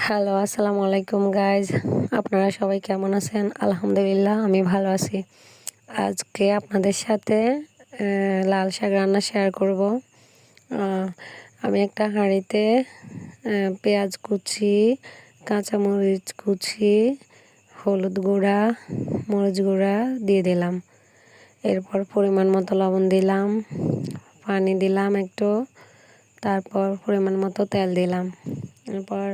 Hello, আসসালামু আলাইকুম guys. আপনারা সবাই কেমন আছেন? আলহামদুলিল্লাহ আমি ভালো আছি। আজকে আপনাদের সাথে লাল শাক রান্না শেয়ার করব। আমি একটা হাঁড়িতে পেঁয়াজ কুচি, কাঁচামরিচ কুচি, হলুদ গুঁড়া, মরিচ গুঁড়া দিয়ে দিলাম। এরপর পরিমাণ মতো লবণ দিলাম, পানি দিলাম একটু, তারপর পরিমাণ মতো তেল দিলাম। এরপর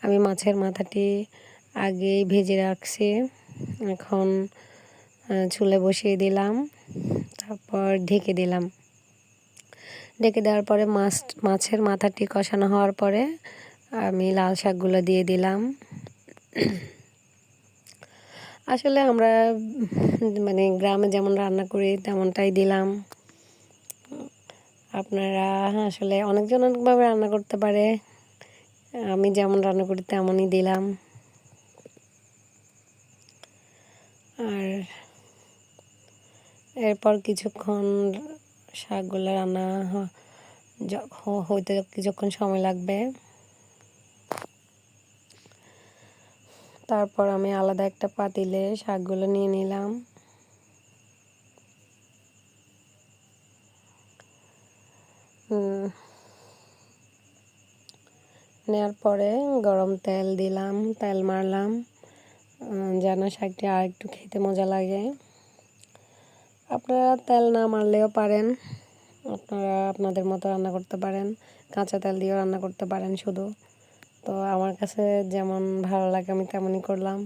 আমি মাছের মাথাটি আগেই ভেজে রাখছি, এখন চুলে বসিয়ে দিলাম, তারপর ঢেকে দিলাম। ঢেকে দেওয়ার পরে মাছের মাথাটি কষানো হওয়ার পরে আমি লাল শাকগুলো দিয়ে দিলাম। আসলে আমরা গ্রামে যেমন রান্না করি তেমনটাই দিলাম। আপনারা আসলে অনেকজন অনেকভাবে রান্না করতে পারে, আমি যেমন রান্না করি তেমনই দিলাম। আর এরপর কিছুক্ষণ শাকগুলো রান্না হইতে কিছুক্ষণ সময় লাগবে। তারপর আমি আলাদা একটা পাতিলে শাকগুলো নিয়ে নিলাম। নেওয়ার পরে গরম তেল দিলাম, তেল মারলাম যেন শাকটি আর একটু খেতে মজা লাগে। আপনারা তেল না মারলেও পারেন, আপনারা আপনাদের মতো রান্না করতে পারেন, কাঁচা তেল দিয়েও রান্না করতে পারেন শুধু। তো আমার কাছে যেমন ভালো লাগে আমি তেমনই করলাম।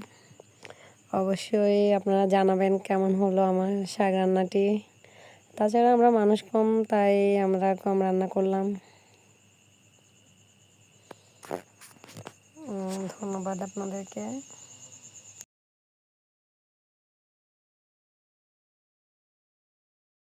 অবশ্যই আপনারা জানাবেন কেমন হলো আমার শাক রান্নাটি। তাছাড়া আমরা মানুষ কম, তাই আমরা কম রান্না করলাম। ধন্যবাদ আপনাদেরকে।